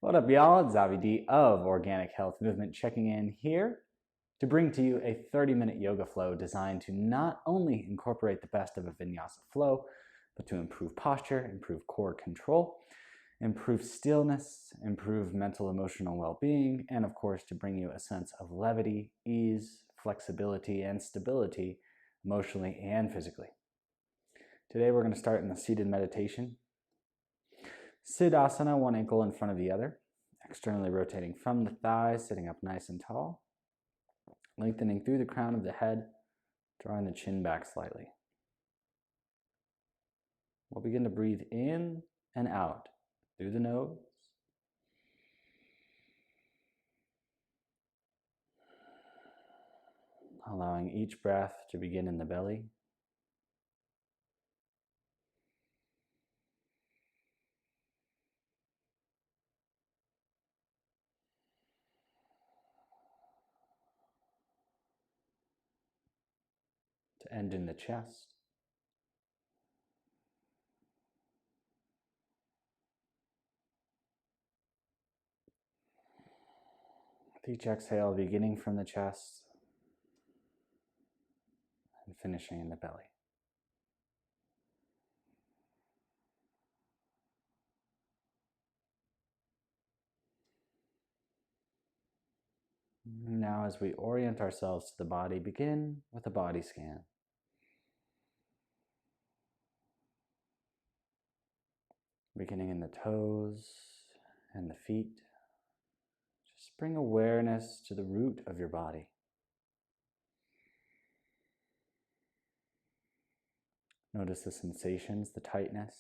What up, y'all? It's Zavi D of Organic Health Movement checking in here to bring to you a 30-minute yoga flow designed to not only incorporate the best of a vinyasa flow, but to improve posture, improve core control, improve stillness, improve mental emotional well-being, and of course to bring you a sense of levity, ease, flexibility, and stability emotionally and physically. Today we're going to start in the seated meditation. Siddhasana, one ankle in front of the other, externally rotating from the thighs, sitting up nice and tall, lengthening through the crown of the head, drawing the chin back slightly. We'll begin to breathe in and out through the nose. Allowing each breath to begin in the belly. To end in the chest. With each exhale, beginning from the chest and finishing in the belly. Now, as we orient ourselves to the body, begin with a body scan. Beginning in the toes and the feet. Just bring awareness to the root of your body. Notice the sensations, the tightness,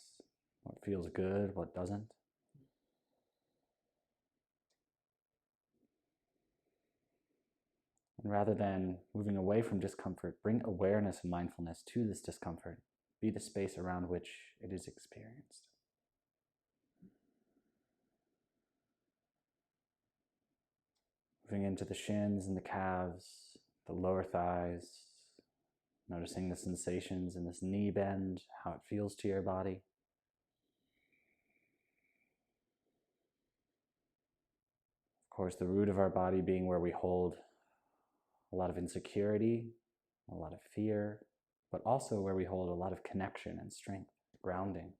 what feels good, what doesn't. And rather than moving away from discomfort, bring awareness and mindfulness to this discomfort. Be the space around which it is experienced. Moving into the shins and the calves, the lower thighs, noticing the sensations in this knee bend, how it feels to your body. Of course, the root of our body being where we hold a lot of insecurity, a lot of fear, but also where we hold a lot of connection and strength, grounding.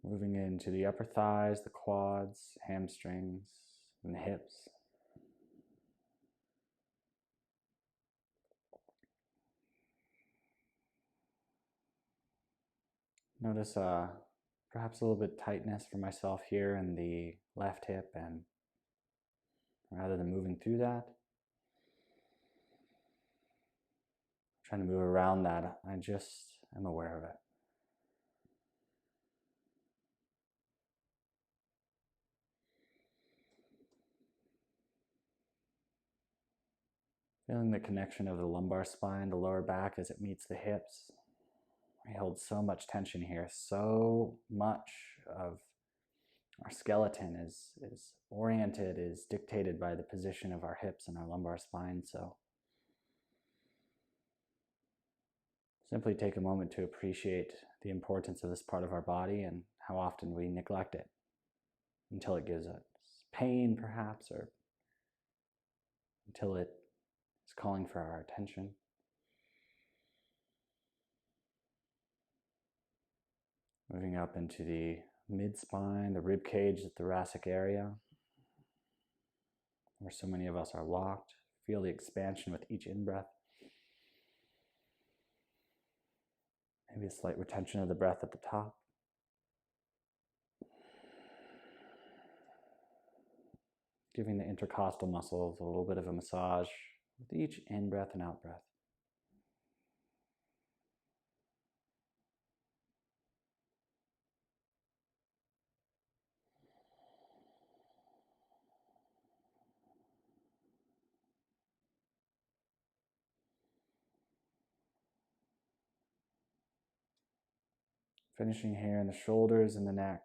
Moving into the upper thighs, the quads, hamstrings, and the hips. Notice perhaps a little bit tightness for myself here in the left hip, and rather than moving through that, trying to move around that, I just am aware of it. Feeling the connection of the lumbar spine, the lower back as it meets the hips. We hold so much tension here. So much of our skeleton is oriented, is dictated by the position of our hips and our lumbar spine. So simply take a moment to appreciate the importance of this part of our body and how often we neglect it until it gives us pain, perhaps, or until it is calling for our attention. Moving up into the mid-spine, the rib cage, the thoracic area, where so many of us are locked. Feel the expansion with each in-breath. Maybe a slight retention of the breath at the top. Giving the intercostal muscles a little bit of a massage with each in-breath and out-breath. Finishing here in the shoulders and the neck.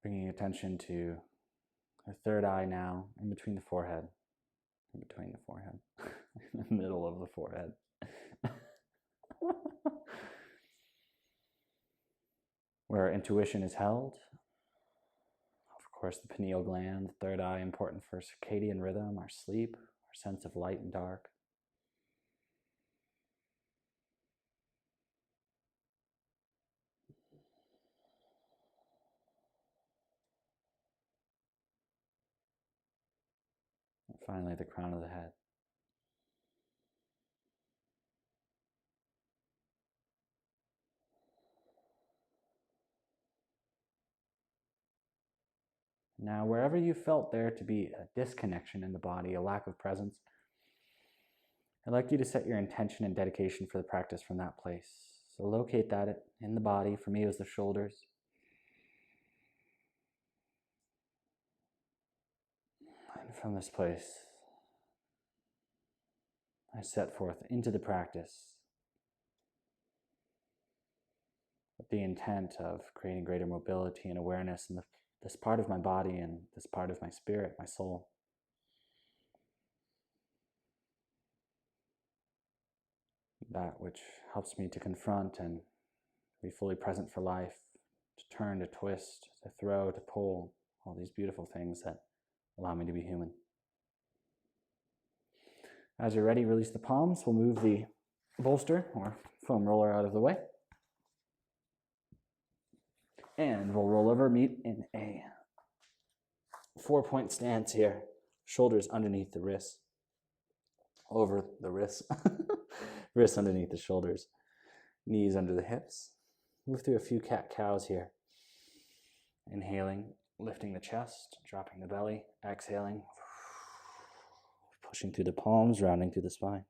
Bringing attention to Our third eye now, in between the forehead. In between the forehead. In the middle of the forehead. Where our intuition is held. Of course, the pineal gland, the third eye, important for circadian rhythm, our sleep, our sense of light and dark. And finally, the crown of the head. Now, wherever you felt there to be a disconnection in the body, a lack of presence, I'd like you to set your intention and dedication for the practice from that place. So locate that in the body. For me, it was the shoulders. And from this place, I set forth into the practice with the intent of creating greater mobility and awareness in this part of my body and this part of my spirit, my soul. That which helps me to confront and be fully present for life, to turn, to twist, to throw, to pull, all these beautiful things that allow me to be human. As you're ready, release the palms. We'll move the bolster or foam roller out of the way. And we'll roll over, meet in a 4-point stance here. Shoulders underneath the wrists. Over the wrists. Wrists underneath the shoulders. Knees under the hips. Move through a few cat-cows here. Inhaling, lifting the chest, dropping the belly. Exhaling, pushing through the palms, rounding through the spine.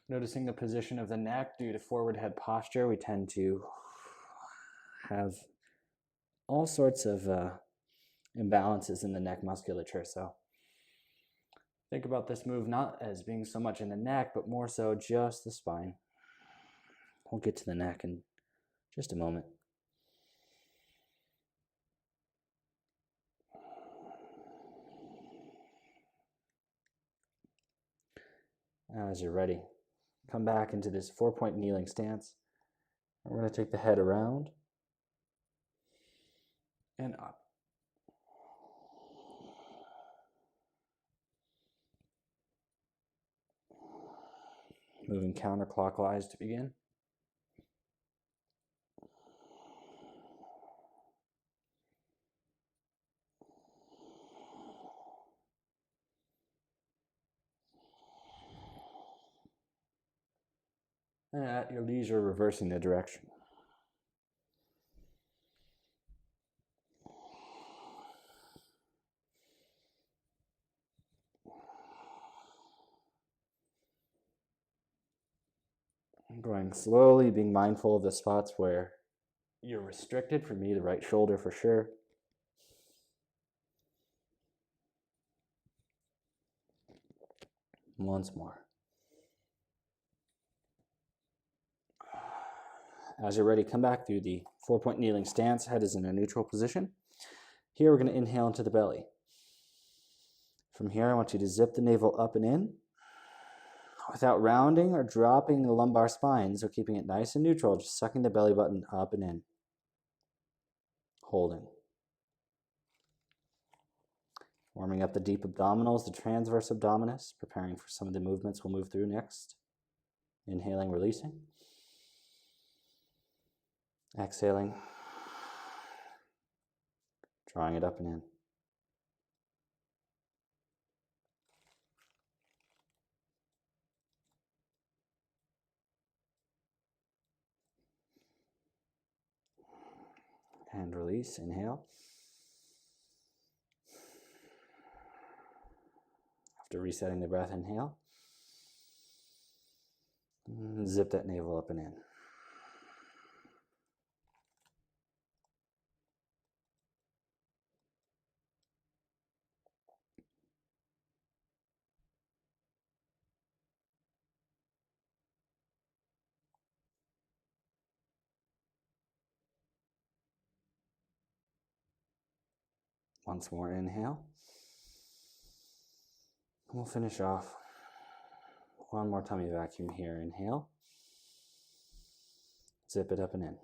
Noticing the position of the neck due to forward head posture, we tend to have all sorts of imbalances in the neck musculature. So think about this move not as being so much in the neck, but more so just the spine. We'll get to the neck in just a moment. As you're ready, come back into this 4-point kneeling stance. We're going to take the head around and up. Moving counterclockwise to begin. And at your leisure, reversing the direction. Going slowly, being mindful of the spots where you're restricted. For me, the right shoulder for sure. Once more. As you're ready, come back through the 4-point kneeling stance. Head is in a neutral position. Here, we're going to inhale into the belly. From here, I want you to zip the navel up and in without rounding or dropping the lumbar spine. So keeping it nice and neutral, just sucking the belly button up and in. Holding. Warming up the deep abdominals, the transverse abdominis, preparing for some of the movements we'll move through next. Inhaling, releasing. Exhaling. Drawing it up and in. And release, inhale. After resetting the breath, inhale. Zip that navel up and in. Once more, inhale. We'll finish off. One more tummy vacuum here. Inhale. Zip it up and in.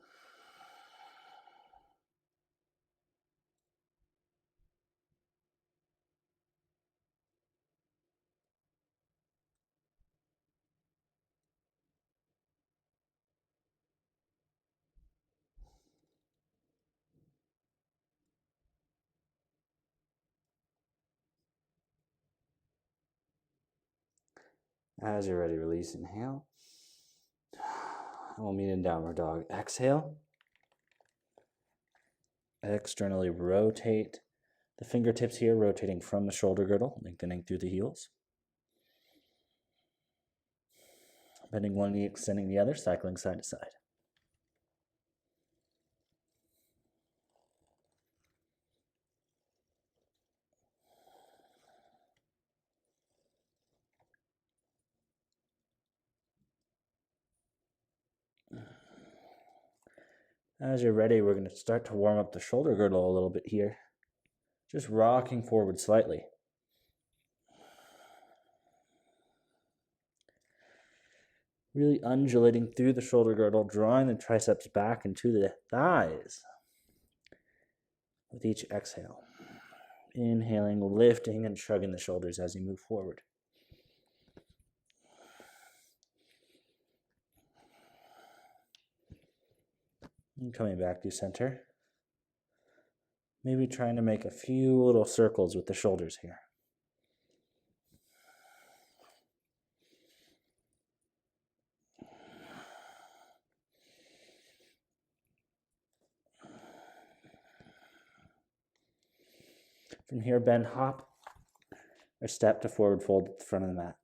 As you're ready, release. Inhale. And we'll meet in downward dog. Exhale. Externally rotate the fingertips here, rotating from the shoulder girdle, lengthening through the heels. Bending one knee, extending the other, cycling side to side. As you're ready, we're going to start to warm up the shoulder girdle a little bit here. Just rocking forward slightly. Really undulating through the shoulder girdle, drawing the triceps back into the thighs with each exhale. Inhaling, lifting and shrugging the shoulders as you move forward. And coming back to center. Maybe trying to make a few little circles with the shoulders here. From here, bend, hop, or step to forward fold at the front of the mat.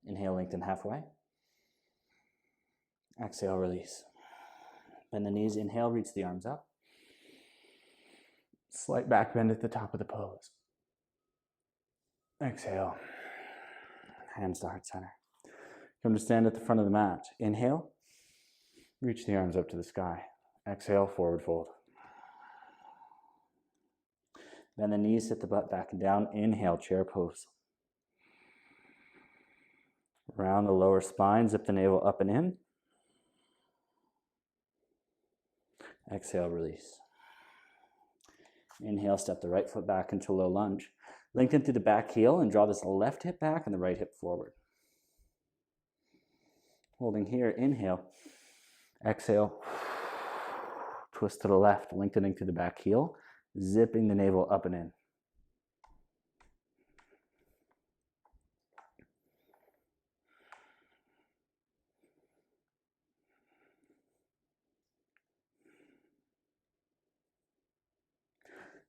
Inhale, lengthen halfway. Exhale, release. Bend the knees, inhale, reach the arms up. Slight back bend at the top of the pose. Exhale. Hands to heart center. Come to stand at the front of the mat. Inhale. Reach the arms up to the sky. Exhale, forward fold. Bend the knees, sit the butt back and down. Inhale, chair pose. Round the lower spine, zip the navel up and in. Exhale, release. Inhale, step the right foot back into low lunge. Lengthen through the back heel and draw this left hip back and the right hip forward. Holding here, inhale. Exhale. Twist to the left, lengthening through the back heel, zipping the navel up and in.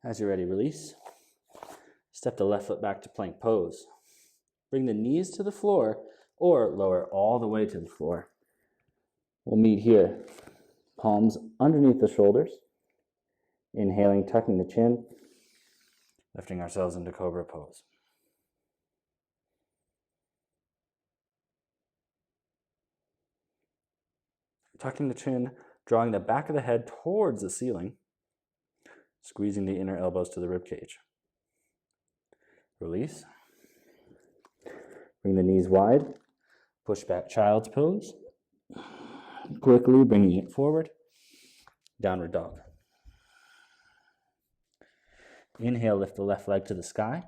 As you're ready, release. Step the left foot back to plank pose. Bring the knees to the floor or lower all the way to the floor. We'll meet here. Palms underneath the shoulders. Inhaling, tucking the chin. Lifting ourselves into cobra pose. Tucking the chin, drawing the back of the head towards the ceiling. Squeezing the inner elbows to the rib cage. Release. Bring the knees wide. Push back child's pose. Quickly bringing it forward. Downward dog. Inhale, lift the left leg to the sky.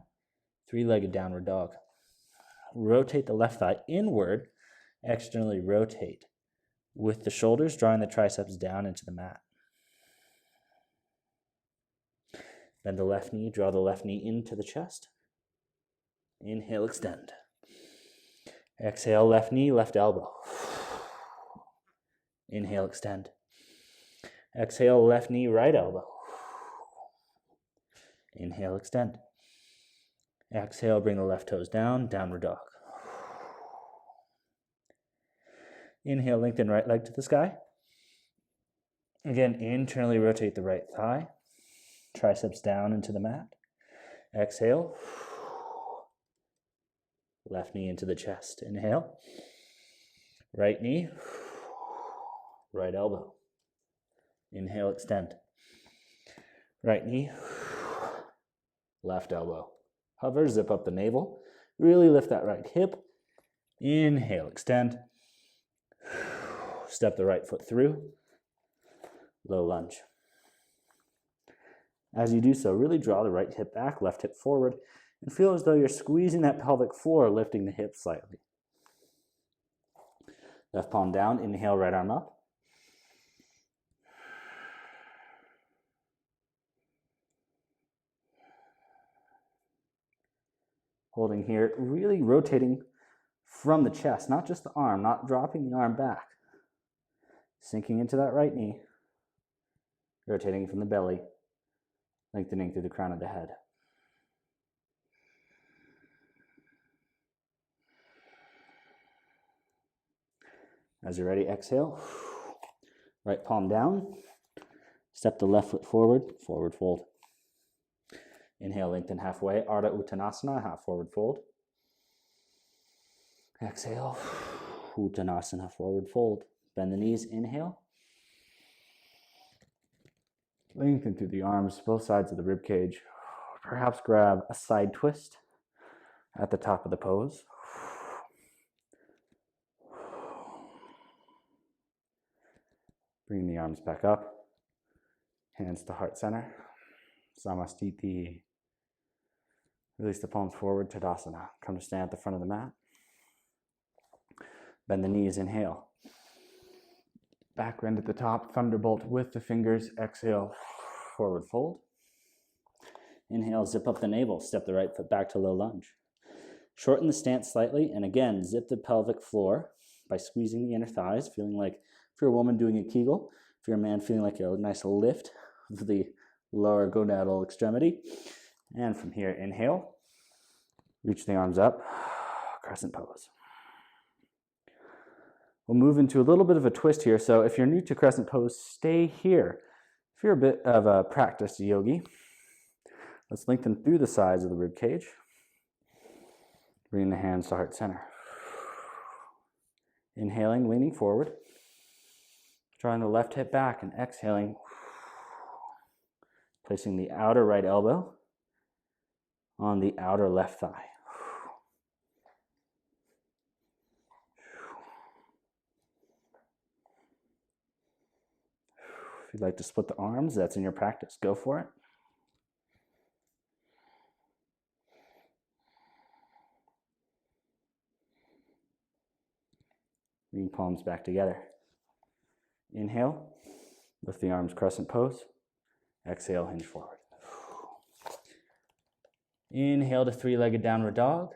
Three-legged downward dog. Rotate the left thigh inward. Externally rotate. With the shoulders, drawing the triceps down into the mat. Bend the left knee, draw the left knee into the chest. Inhale, extend. Exhale, left knee, left elbow. Inhale, extend. Exhale, left knee, right elbow. Inhale, extend. Exhale, bring the left toes down, downward dog. Inhale, lengthen right leg to the sky. Again, internally rotate the right thigh. Triceps down into the mat. Exhale. Left knee into the chest. Inhale. Right knee. Right elbow. Inhale, extend. Right knee, left elbow. Hover, zip up the navel. Really lift that right hip. Inhale, extend. Step the right foot through. Low lunge. As you do so, really draw the right hip back, left hip forward, and feel as though you're squeezing that pelvic floor, lifting the hips slightly. Left palm down, inhale, right arm up. Holding here, really rotating from the chest, not just the arm, not dropping the arm back. Sinking into that right knee, rotating from the belly, lengthening through the crown of the head. As you're ready, exhale. Right palm down. Step the left foot forward, forward fold. Inhale, lengthen halfway, Ardha Uttanasana, half forward fold. Exhale, Uttanasana, forward fold. Bend the knees, inhale. Lengthen through the arms, both sides of the rib cage. Perhaps grab a side twist at the top of the pose. Bring the arms back up. Hands to heart center. Samastiti. Release the palms forward, Tadasana. Come to stand at the front of the mat. Bend the knees, inhale. Back bend at the top, thunderbolt with the fingers. Exhale, forward fold. Inhale, zip up the navel. Step the right foot back to low lunge. Shorten the stance slightly, and again, zip the pelvic floor by squeezing the inner thighs, feeling like, if you're a woman, doing a Kegel. If you're a man, feeling like a nice lift of the lower gonadal extremity. And from here, inhale. Reach the arms up, crescent pose. We'll move into a little bit of a twist here. So if you're new to crescent pose, stay here. If you're a bit of a practiced yogi, let's lengthen through the sides of the rib cage. Bring the hands to heart center. Inhaling, leaning forward. Drawing the left hip back and exhaling. Placing the outer right elbow on the outer left thigh. If you'd like to split the arms, that's in your practice. Go for it. Bring palms back together. Inhale, lift the arms, crescent pose. Exhale, hinge forward. Inhale to three-legged downward dog.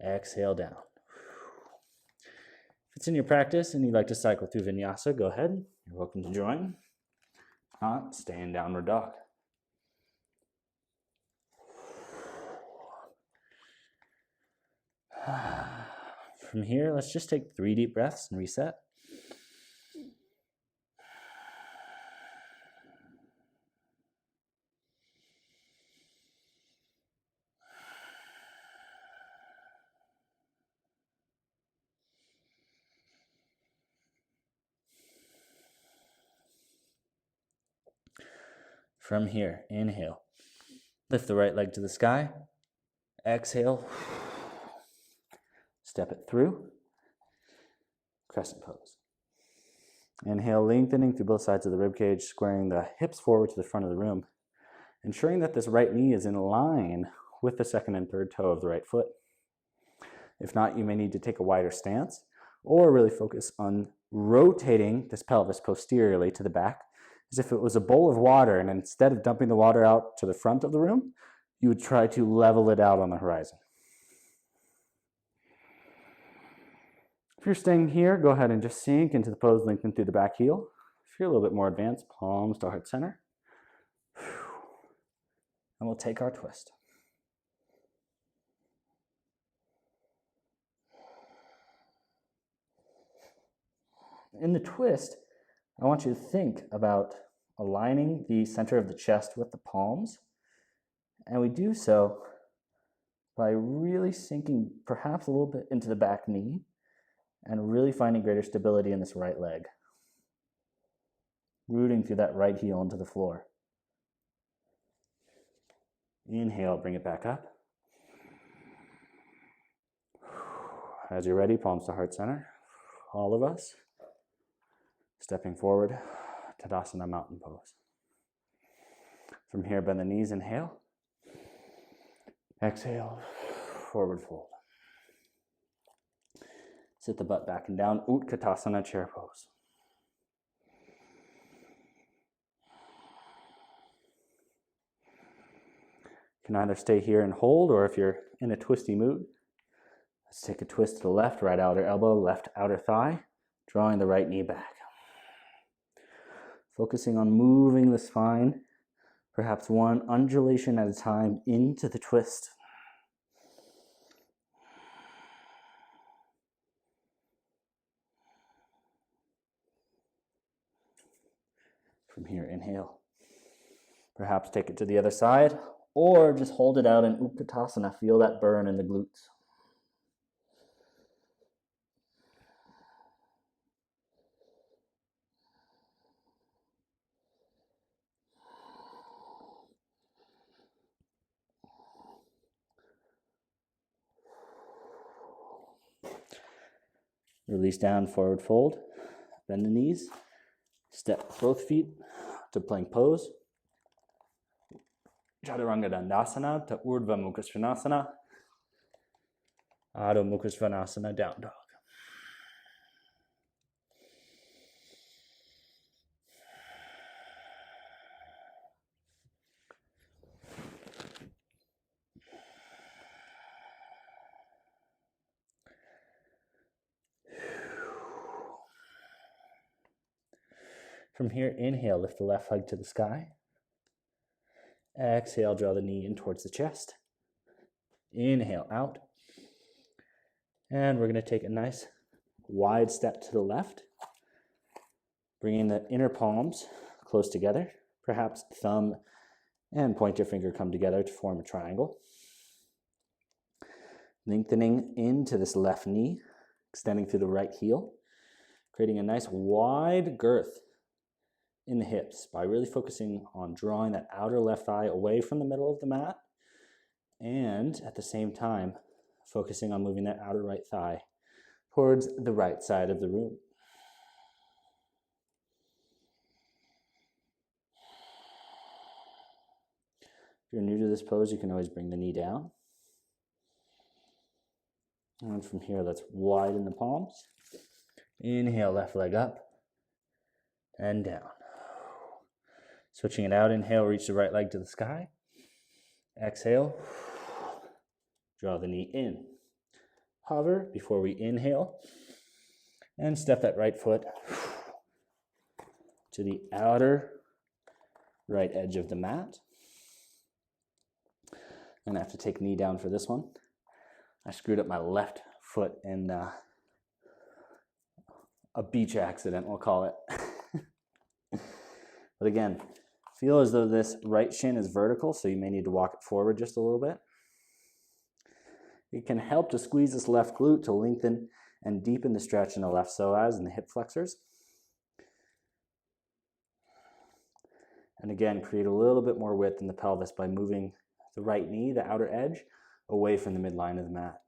Exhale down. If it's in your practice and you'd like to cycle through vinyasa, go ahead. You're welcome to join. If not, stay in downward dog. From here, let's just take 3 deep breaths and reset. From here, inhale. Lift the right leg to the sky. Exhale. Step it through. Crescent pose. Inhale, lengthening through both sides of the rib cage, squaring the hips forward to the front of the room, ensuring that this right knee is in line with the second and third toe of the right foot. If not, you may need to take a wider stance or really focus on rotating this pelvis posteriorly to the back as if it was a bowl of water, and instead of dumping the water out to the front of the room, you would try to level it out on the horizon. If you're staying here, go ahead and just sink into the pose, lengthen through the back heel. If you're a little bit more advanced, palms to heart center. And we'll take our twist. In the twist, I want you to think about aligning the center of the chest with the palms. And we do so by really sinking perhaps a little bit into the back knee and really finding greater stability in this right leg. Rooting through that right heel into the floor. Inhale, bring it back up. As you're ready, palms to heart center. All of us. Stepping forward, Tadasana mountain pose. From here, bend the knees, inhale. Exhale, forward fold. Sit the butt back and down, Utkatasana chair pose. You can either stay here and hold, or if you're in a twisty mood, let's take a twist to the left, right outer elbow, left outer thigh, drawing the right knee back. Focusing on moving the spine, perhaps one undulation at a time into the twist. From here, inhale. Perhaps take it to the other side, or just hold it out in Utkatasana. Feel that burn in the glutes. Release down, forward fold. Bend the knees. Step both feet to plank pose. Chaturanga Dandasana to Urdhva Mukha Svanasana. Adho Mukha Svanasana, down dog. From here, inhale, lift the left leg to the sky. Exhale, draw the knee in towards the chest. Inhale, out. And we're going to take a nice wide step to the left, bringing the inner palms close together. Perhaps thumb and pointer finger come together to form a triangle. Lengthening into this left knee, extending through the right heel, creating a nice wide girth in the hips by really focusing on drawing that outer left thigh away from the middle of the mat, and at the same time focusing on moving that outer right thigh towards the right side of the room. If you're new to this pose, you can always bring the knee down. And from here, let's widen the palms. Inhale, left leg up and down. Switching it out, inhale, reach the right leg to the sky. Exhale, draw the knee in. Hover before we inhale, and step that right foot to the outer right edge of the mat. I'm gonna have to take knee down for this one. I screwed up my left foot in a beach accident, we'll call it. But again, feel as though this right shin is vertical, so you may need to walk it forward just a little bit. It can help to squeeze this left glute to lengthen and deepen the stretch in the left psoas and the hip flexors. And again, create a little bit more width in the pelvis by moving the right knee, the outer edge, away from the midline of the mat.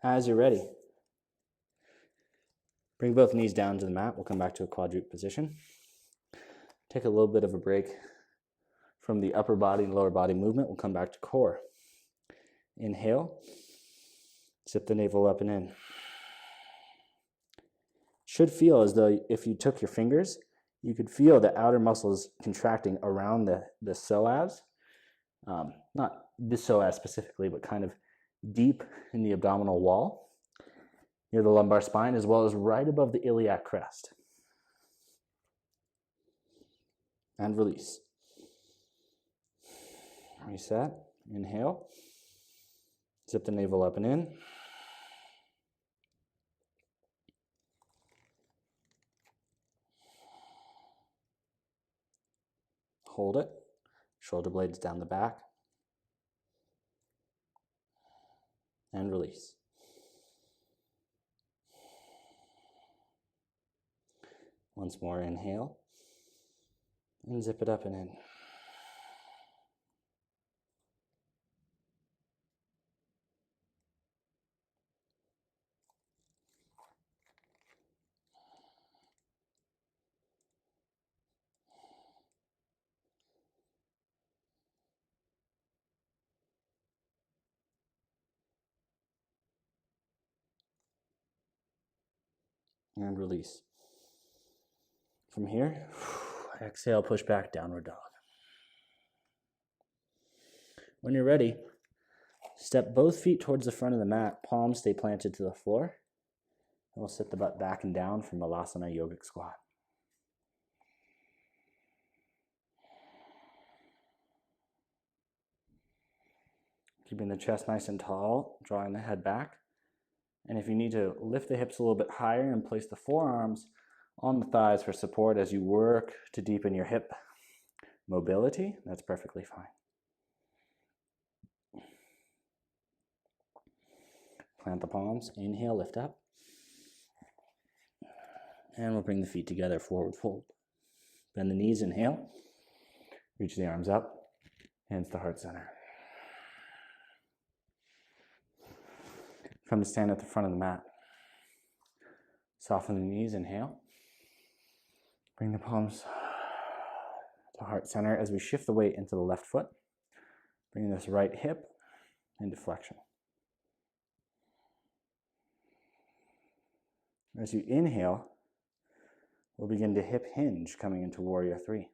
As you're ready, bring both knees down to the mat. We'll come back to a quadruped position. Take a little bit of a break from the upper body and lower body movement. We'll come back to core. Inhale, zip the navel up and in. Should feel as though if you took your fingers, you could feel the outer muscles contracting around the psoas. Not the psoas specifically, but kind of deep in the abdominal wall, near the lumbar spine, as well as right above the iliac crest. And release. Reset. Inhale. Zip the navel up and in. Hold it. Shoulder blades down the back. And release. Once more, inhale, and zip it up and in. And release. From here, exhale, push back, downward dog. When you're ready, step both feet towards the front of the mat, palms stay planted to the floor. And we'll sit the butt back and down for Malasana Yogic Squat. Keeping the chest nice and tall, drawing the head back. And if you need to lift the hips a little bit higher and place the forearms on the thighs for support as you work to deepen your hip mobility, that's perfectly fine. Plant the palms, inhale, lift up. And we'll bring the feet together, forward fold. Bend the knees, inhale. Reach the arms up, hands to heart center. Come to stand at the front of the mat. Soften the knees, inhale. Bring the palms to heart center as we shift the weight into the left foot. Bring this right hip into flexion. As you inhale, we'll begin to hip hinge coming into Warrior Three.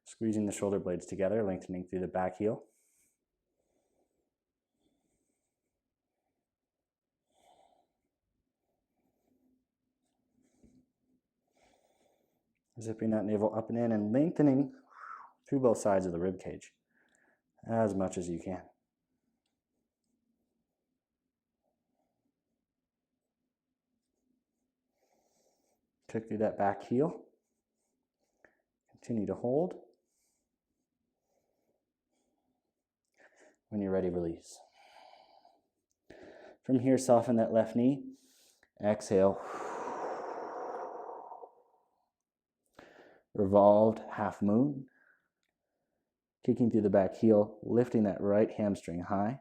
Squeezing the shoulder blades together, lengthening through the back heel. Zipping that navel up and in and lengthening through both sides of the rib cage as much as you can. Kick through that back heel. Continue to hold. When you're ready, release. From here, soften that left knee. Exhale. Revolved half moon. Kicking through the back heel, lifting that right hamstring high.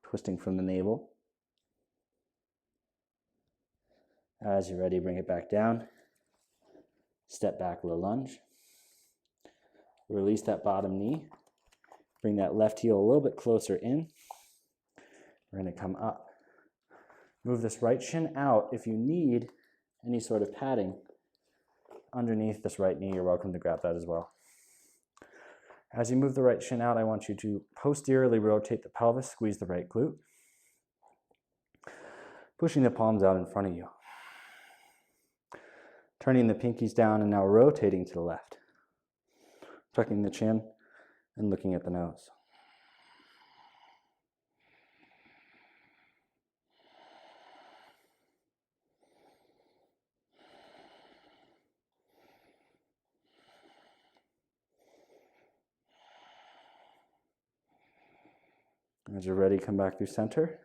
Twisting from the navel. As you're ready, bring it back down. Step back, low lunge. Release that bottom knee. Bring that left heel a little bit closer in. We're going to come up. Move this right shin out. If you need any sort of padding underneath this right knee, you're welcome to grab that as well. As you move the right shin out, I want you to posteriorly rotate the pelvis, squeeze the right glute. Pushing the palms out in front of you. Turning the pinkies down and now rotating to the left. Tucking the chin and looking at the nose. As you're ready, come back through center.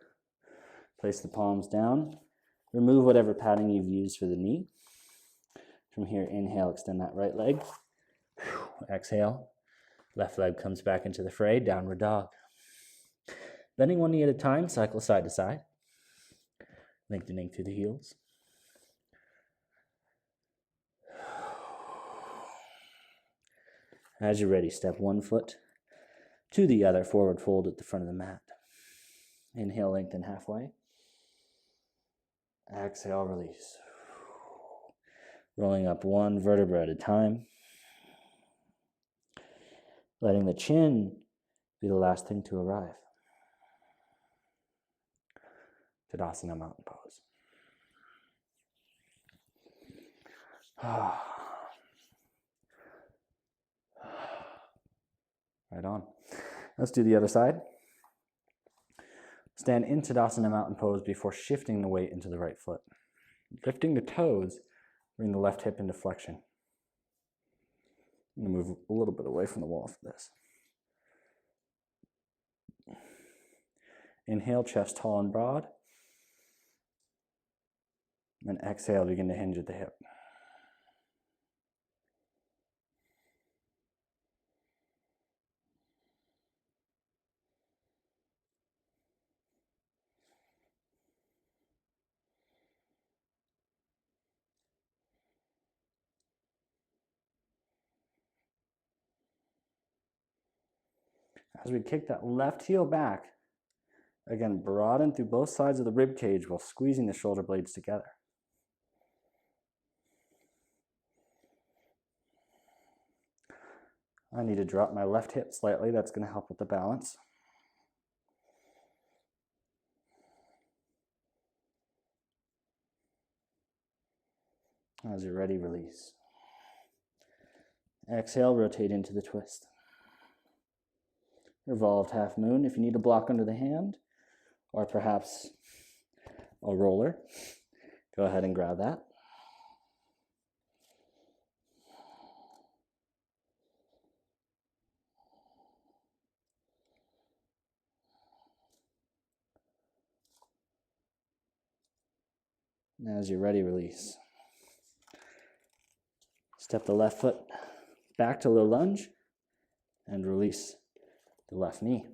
Place the palms down. Remove whatever padding you've used for the knee. From here, inhale, extend that right leg. Exhale. Left leg comes back into the fray, downward dog. Bending one knee at a time, cycle side to side. Lengthening through the heels. As you're ready, step one foot to the other, forward fold at the front of the mat. Inhale, lengthen halfway. Exhale, release. Rolling up one vertebra at a time. Letting the chin be the last thing to arrive. Tadasana Mountain Pose. Right on. Let's do the other side. Stand in Tadasana Mountain Pose before shifting the weight into the right foot. Lifting the toes, bring the left hip into flexion. I'm going to move a little bit away from the wall for this. Inhale, chest tall and broad. And exhale, begin to hinge at the hip. As we kick that left heel back, again, broaden through both sides of the rib cage while squeezing the shoulder blades together. I need to drop my left hip slightly. That's going to help with the balance. As you're ready, release. Exhale, rotate into the twist. Revolved half moon. If you need a block under the hand, or perhaps a roller, go ahead and grab that. Now as you're ready, release. Step the left foot back to low lunge and release the left knee.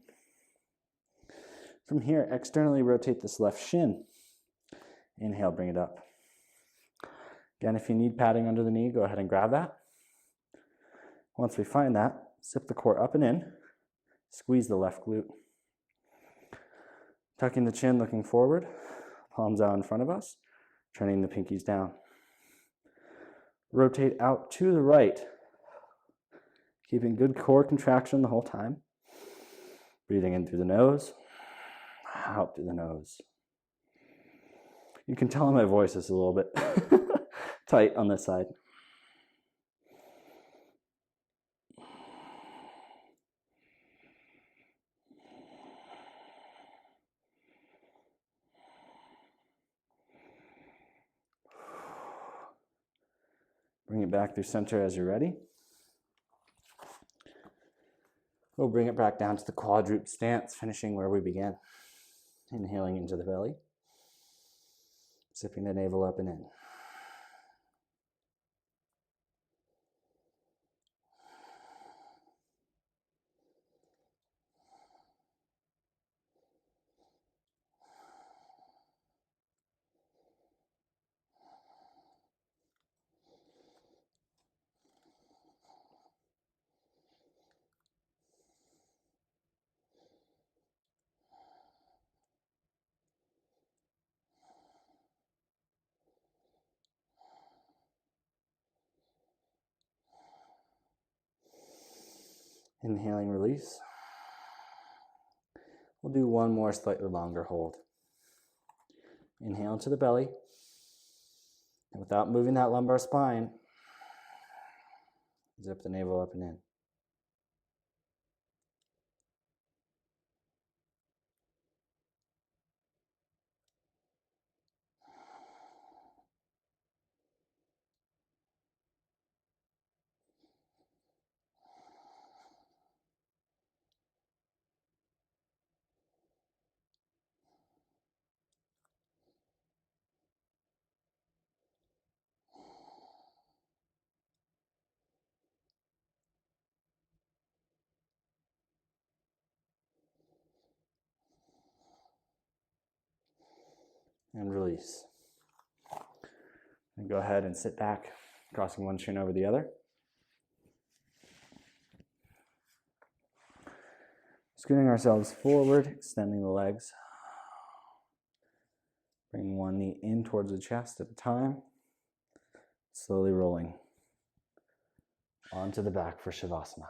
From here, externally rotate this left shin. Inhale, bring it up. Again, if you need padding under the knee, go ahead and grab that. Once we find that, zip the core up and in, squeeze the left glute. Tucking the chin, looking forward, palms out in front of us, turning the pinkies down. Rotate out to the right, keeping good core contraction the whole time. Breathing in through the nose, out through the nose. You can tell my voice is a little bit tight on this side. Bring it back through center as you're ready. We'll bring it back down to the quadruped stance, finishing where we began. Inhaling into the belly. Zipping the navel up and in. Inhaling, release. We'll do one more slightly longer hold. Inhale into the belly. And without moving that lumbar spine, zip the navel up and in. And release. And go ahead and sit back, crossing one shin over the other. Scooting ourselves forward, extending the legs. Bringing one knee in towards the chest at a time. Slowly rolling onto the back for Shavasana.